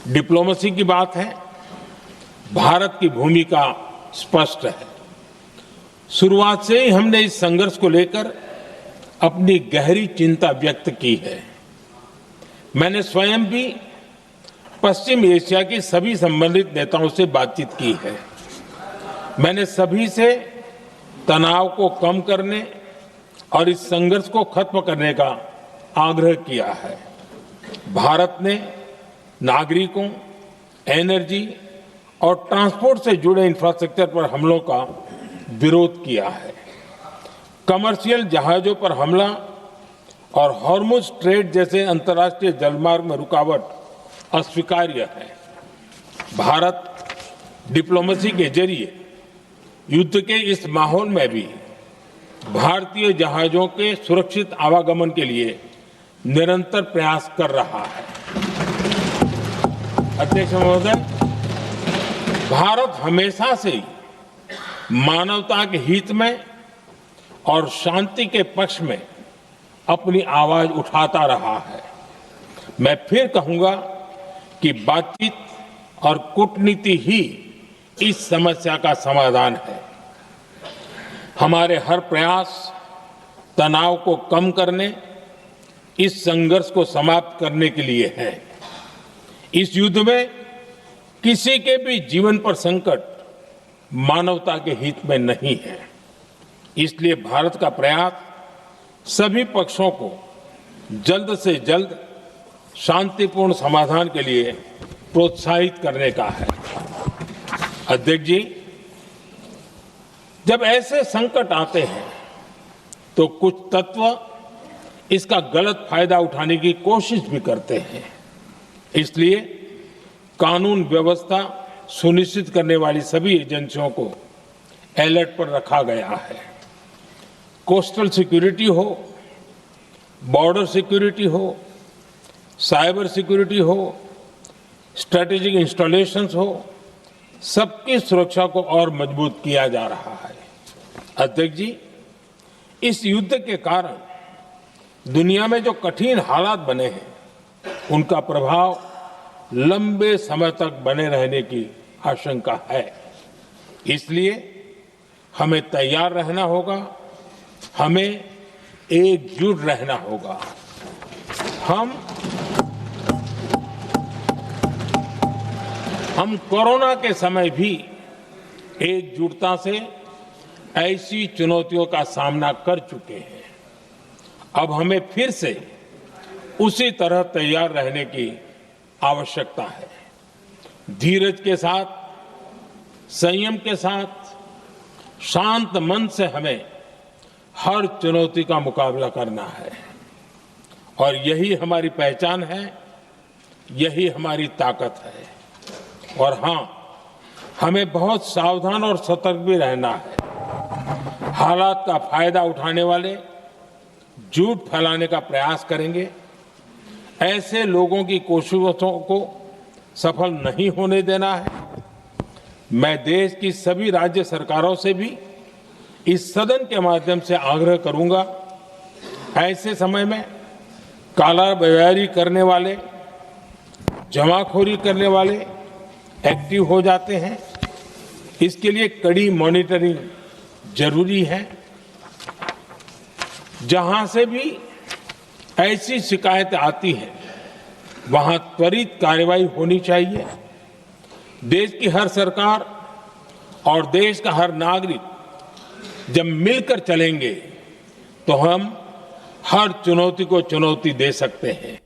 Diplomacy की बात है, भारत की भूमिका स्पष्ट है। शुरुआत से ही हमने इस संघर्ष को लेकर अपनी गहरी चिंता व्यक्त की है। मैंने स्वयं भी पश्चिम एशिया की सभी संबंधित नेताओं से बातचीत की है। मैंने सभी से तनाव को कम करने और इस संघर्ष को खत्म करने का आग्रह किया है। भारत ने नागरिकों, एनर्जी और ट्रांसपोर्ट से जुड़े इंफ्रास्ट्रक्चर पर हमलों का विरोध किया है। कमर्शियल जहाजों पर हमला और हॉर्मुज स्ट्रेट जैसे अंतर्राष्ट्रीय जलमार्ग में रुकावट अस्वीकार्य है। भारत डिप्लोमेसी के जरिए युद्ध के इस माहौल में भी भारतीय जहाजों के सुरक्षित आवागमन के लिए निरंतर प्रयास कर रहा है। अध्यक्ष महोदय, भारत हमेशा से ही मानवता के हित में और शांति के पक्ष में अपनी आवाज उठाता रहा है। मैं फिर कहूंगा कि बातचीत और कूटनीति ही इस समस्या का समाधान है। हमारे हर प्रयास तनाव को कम करने, इस संघर्ष को समाप्त करने के लिए है। इस युद्ध में किसी के भी जीवन पर संकट मानवता के हित में नहीं है। इसलिए भारत का प्रयास सभी पक्षों को जल्द से जल्द शांतिपूर्ण समाधान के लिए प्रोत्साहित करने का है। अध्यक्ष जी, जब ऐसे संकट आते हैं तो कुछ तत्व इसका गलत फायदा उठाने की कोशिश भी करते हैं। इसलिए कानून व्यवस्था सुनिश्चित करने वाली सभी एजेंसियों को अलर्ट पर रखा गया है। कोस्टल सिक्योरिटी हो, बॉर्डर सिक्योरिटी हो, साइबर सिक्योरिटी हो, स्ट्रेटेजिक इंस्टॉलेशंस हो, सबकी सुरक्षा को और मजबूत किया जा रहा है। अध्यक्ष जी, इस युद्ध के कारण दुनिया में जो कठिन हालात बने हैं, उनका प्रभाव लंबे समय तक बने रहने की आशंका है। इसलिए हमें तैयार रहना होगा, हमें एकजुट रहना होगा। हम कोरोना के समय भी एकजुटता से ऐसी चुनौतियों का सामना कर चुके हैं। अब हमें फिर से उसी तरह तैयार रहने की आवश्यकता है। धीरज के साथ, संयम के साथ, शांत मन से हमें हर चुनौती का मुकाबला करना है और यही हमारी पहचान है, यही हमारी ताकत है। और हां, हमें बहुत सावधान और सतर्क भी रहना है। हालात का फायदा उठाने वाले झूठ फैलाने का प्रयास करेंगे, ऐसे लोगों की कोशिशों को सफल नहीं होने देना है। मैं देश की सभी राज्य सरकारों से भी इस सदन के माध्यम से आग्रह करूंगा, ऐसे समय में कालाबाजारी करने वाले, जमाखोरी करने वाले एक्टिव हो जाते हैं। इसके लिए कड़ी मॉनिटरिंग जरूरी है। जहां से भी ऐसी शिकायतें आती हैं, वहां त्वरित कार्रवाई होनी चाहिए। देश की हर सरकार और देश का हर नागरिक जब मिलकर चलेंगे तो हम हर चुनौती को चुनौती दे सकते हैं।